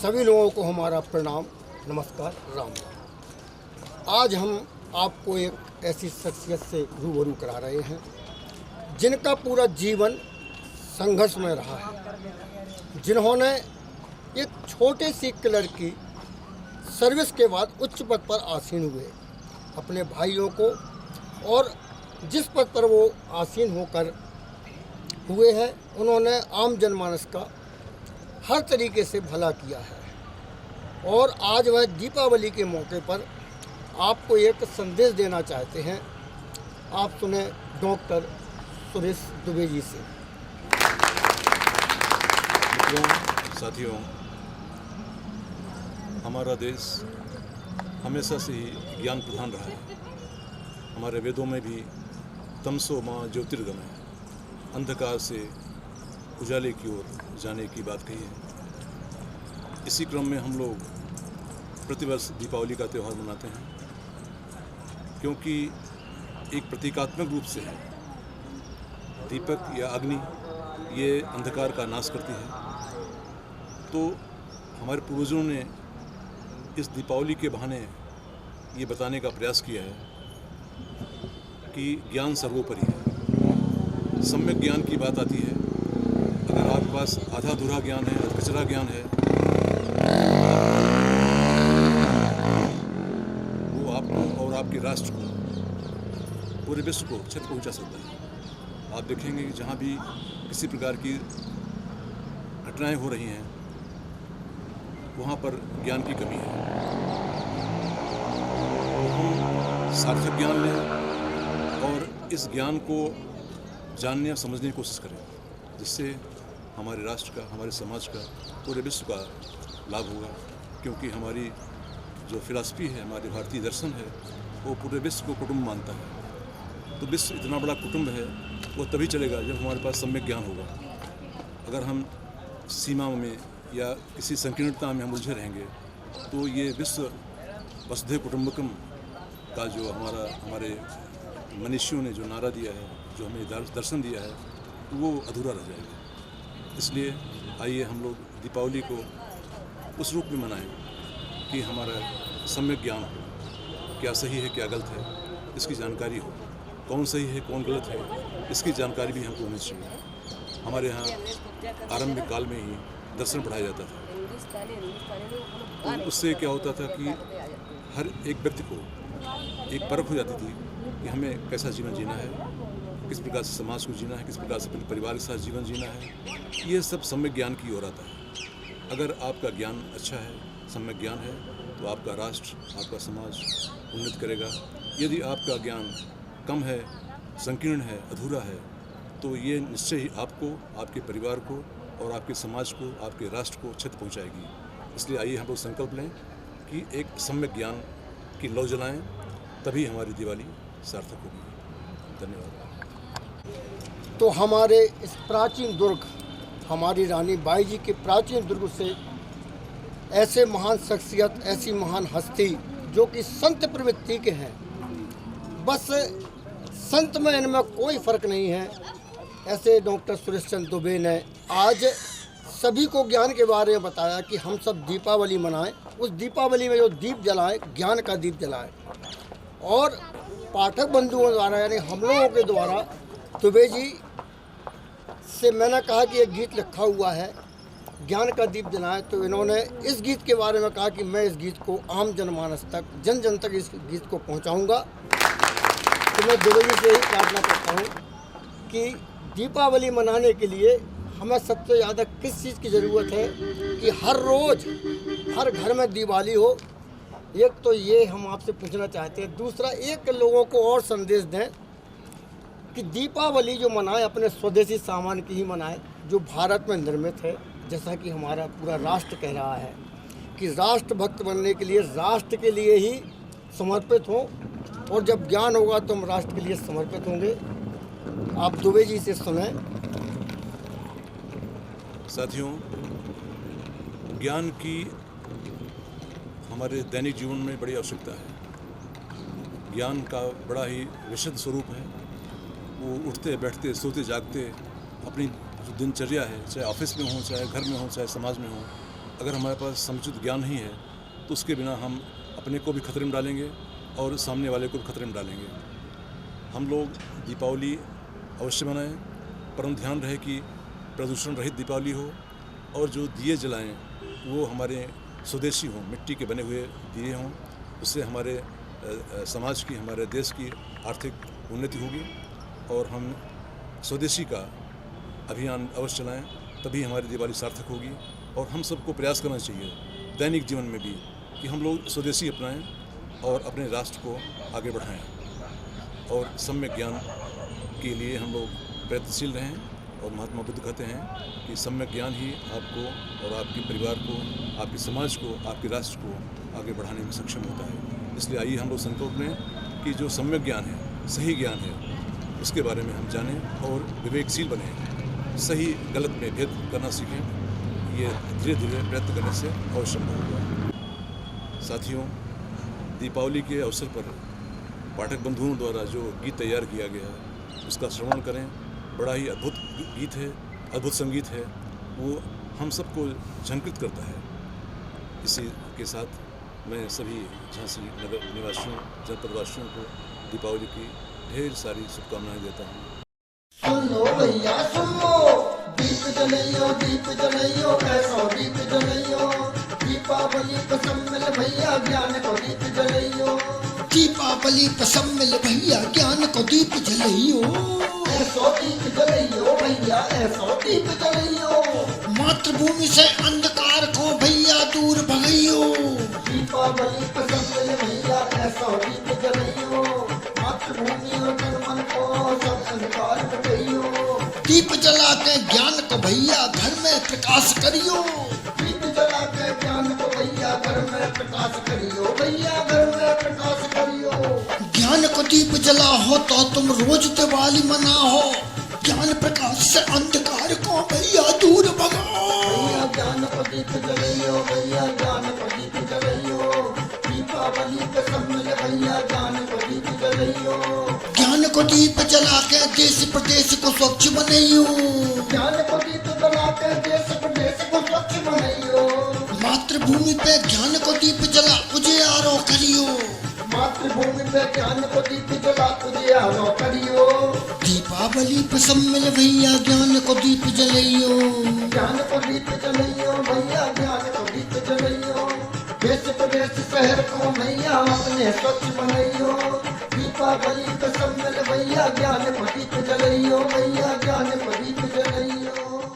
सभी लोगों को हमारा प्रणाम, नमस्कार, राम राम। आज हम आपको एक ऐसी शख्सियत से रूबरू करा रहे हैं जिनका पूरा जीवन संघर्ष में रहा है, जिन्होंने एक छोटे सी क्लर्क की सर्विस के बाद उच्च पद पर आसीन हुए। अपने भाइयों को और जिस पद पर वो आसीन होकर हुए हैं, उन्होंने आम जनमानस का हर तरीके से भला किया है। और आज वह दीपावली के मौके पर आपको एक संदेश देना चाहते हैं। आप सुने डॉक्टर सुरेश दुबे जी से। साथियों, हमारा देश हमेशा से ही ज्ञान प्रधान रहा है। हमारे वेदों में भी तमसो माँ ज्योतिर्गमय, अंधकार से उजाले की ओर जाने की बात कही है। इसी क्रम में हम लोग प्रतिवर्ष दीपावली का त्यौहार मनाते हैं, क्योंकि एक प्रतीकात्मक रूप से दीपक या अग्नि ये अंधकार का नाश करती है। तो हमारे पूर्वजों ने इस दीपावली के बहाने ये बताने का प्रयास किया है कि ज्ञान सर्वोपरि है। सम्यक ज्ञान की बात आती है। अगर आपके पास आधा अधूरा ज्ञान है, कचरा ज्ञान है, वो आपको और आपके राष्ट्र को, पूरे विश्व को छत पहुंचा सकता है। आप देखेंगे कि जहाँ भी किसी प्रकार की घटनाएं हो रही हैं, वहाँ पर ज्ञान की कमी है। हम सार्थक ज्ञान लें और इस ज्ञान को जानने और समझने की कोशिश करें, जिससे हमारे राष्ट्र का, हमारे समाज का, पूरे विश्व का लाभ होगा। क्योंकि हमारी जो फिलॉसफी है, हमारी भारतीय दर्शन है, वो पूरे विश्व को कुटुंब मानता है। तो विश्व इतना बड़ा कुटुंब है, वो तभी चलेगा जब हमारे पास सम्यक ज्ञान होगा। अगर हम सीमा में या किसी संकीर्णता में हम उलझे रहेंगे, तो ये विश्व वसुधैव कुटुंबकम का जो हमारे मनुष्यों ने जो नारा दिया है, जो हमें दर्शन दिया है, वो अधूरा रह जाएगा। इसलिए आइए हम लोग दीपावली को उस रूप में मनाएं कि हमारा सम्यक ज्ञान हो, क्या सही है क्या गलत है इसकी जानकारी हो, कौन सही है कौन गलत है इसकी जानकारी भी हमको होनी चाहिए। हमारे यहाँ आरंभिक काल में ही दर्शन पढ़ाया जाता था। तो उससे क्या होता था कि हर एक व्यक्ति को एक परख हो जाती थी कि हमें कैसा जीवन जीना है, किस प्रकार से समाज को जीना है, किस प्रकार से अपने परिवार के साथ जीवन जीना है। ये सब सम्यक ज्ञान की ओर आता है। अगर आपका ज्ञान अच्छा है, सम्यक ज्ञान है, तो आपका राष्ट्र, आपका समाज उन्नति करेगा। यदि आपका ज्ञान कम है, संकीर्ण है, अधूरा है, तो ये निश्चय ही आपको, आपके परिवार को और आपके समाज को, आपके राष्ट्र को क्षति पहुंचाएगी। इसलिए आइए हम लोग संकल्प लें कि एक सम्यक ज्ञान की लौ जलाएं, तभी हमारी दिवाली सार्थक होगी। धन्यवाद। तो हमारे इस प्राचीन दुर्ग, हमारी रानी बाई जी के प्राचीन दुर्ग से ऐसे महान शख्सियत, ऐसी महान हस्ती जो कि संत प्रवृत्ति के हैं, बस संत में इनमें कोई फ़र्क नहीं है, ऐसे डॉक्टर सुरेश चंद्र दुबे ने आज सभी को ज्ञान के बारे में बताया कि हम सब दीपावली मनाएं। उस दीपावली में जो दीप जलाएं, ज्ञान का दीप जलाएं। और पाठक बंधुओं द्वारा, यानी हम लोगों के द्वारा, दुबे जी से मैंने कहा कि एक गीत लिखा हुआ है, ज्ञान का दीप जलाएं। तो इन्होंने इस गीत के बारे में कहा कि मैं इस गीत को आम जनमानस तक, जन जन तक इस गीत को पहुंचाऊंगा। तो मैं दुबे जी से ही प्रार्थना करता हूं कि दीपावली मनाने के लिए हमें सबसे ज़्यादा किस चीज़ की ज़रूरत है कि हर रोज़ हर घर में दिवाली हो। एक तो ये हम आपसे पूछना चाहते हैं। दूसरा, एक लोगों को और संदेश दें कि दीपावली जो मनाएं, अपने स्वदेशी सामान की ही मनाएं, जो भारत में निर्मित है। जैसा कि हमारा पूरा राष्ट्र कह रहा है कि राष्ट्रभक्त बनने के लिए राष्ट्र के लिए ही समर्पित हों, और जब ज्ञान होगा तो हम राष्ट्र के लिए समर्पित होंगे। आप दुबे जी से सुने। साथियों, ज्ञान की हमारे दैनिक जीवन में बड़ी आवश्यकता है। ज्ञान का बड़ा ही विशुद्ध स्वरूप है। वो उठते बैठते सोते जागते अपनी जो दिनचर्या है, चाहे ऑफिस में हो, चाहे घर में हो, चाहे समाज में हो, अगर हमारे पास समुचित ज्ञान नहीं है तो उसके बिना हम अपने को भी खतरे में डालेंगे और सामने वाले को भी खतरे में डालेंगे। हम लोग दीपावली अवश्य मनाएं, परंतु ध्यान रहे कि प्रदूषण रहित दीपावली हो और जो दिए जलाएं वो हमारे स्वदेशी हों, मिट्टी के बने हुए दिए हों। उससे हमारे समाज की, हमारे देश की आर्थिक उन्नति होगी और हम स्वदेशी का अभियान अवश्य चलाएं, तभी हमारी दिवाली सार्थक होगी। और हम सबको प्रयास करना चाहिए दैनिक जीवन में भी कि हम लोग स्वदेशी अपनाएं और अपने राष्ट्र को आगे बढ़ाएं और सम्यक ज्ञान के लिए हम लोग प्रयत्नशील रहें। और महात्मा बुद्ध कहते हैं कि सम्यक ज्ञान ही आपको और आपके परिवार को, आपके समाज को, आपके राष्ट्र को आगे बढ़ाने में सक्षम होता है। इसलिए आइए हम लोग संकल्प लें कि जो सम्यक ज्ञान है, सही ज्ञान है, उसके बारे में हम जानें और विवेकशील बने, सही गलत में भेद करना सीखें। ये धीरे धीरे प्रयत्न करने से अवश्य होगा। साथियों, दीपावली के अवसर पर पाठक बंधुओं द्वारा जो गीत तैयार किया गया है उसका श्रवण करें। बड़ा ही अद्भुत गीत है, अद्भुत संगीत है, वो हम सबको झंकृत करता है। इसी के साथ मैं सभी झांसी नगर निवासियों, जनपदवासियों को दीपावली की ढेर सारी शुभकामनाएं देता हूँ। सुनो भैया सुनो, दीप जलइयो ऐसो दीप जलइयो, दीपावली पसंद मिल भैया ज्ञान को दीप जलइयो, दीपावली पसंद मिल भैया ज्ञान को दीप जलइयो, ऐसो दीप जलइयो भैया ऐसो दीप जलइयो, मातृभूमि से अंधकार को भैया दूर भगइयो, दीपावली पसंद मिल भैया ऐसो दीप जलइयो, मातृभूमि और जनमन को सब अंधकार हटाइयो, दीप जला के ज्ञान को भैया घर में प्रकाश करियो, दीप जला के ज्ञान को भैया घर में प्रकाश करियो, भैया घर में प्रकाश करियो, ज्ञान को दीप जला हो तो तुम रोज दिवाली मनाओ, ज्ञान प्रकाश से अंधकार को भैया दूर भगाओ, भैया ज्ञान को दीप जलइयो, भैया ज्ञान को दीप जलइयो, दीपावली पे सब मिल भैया ज्ञान को दीप जलइयो, ज्ञान को दीप जला के देश प्रदेश को स्वच्छ बनइयो, ज्ञान को दीप जला के देश प्रदेश को स्वच्छ बनइयो, मातृभूमि पे ज्ञान को दीप जला उजियारो करियो, मातृभूमि पे ज्ञान को दीप जला उजियारो करियो, दीपावली पे सब मिल भैया ज्ञान को दीप जलइयो, ज्ञान को दीप जलइयो भैया ज्ञान को दीप जलइयो, देश प्रदेश शहर को भैया अपने स्वच्छ बनइयो, दीपावली पे सब मिल भैया ज्ञान को दीप जलइयो, भैया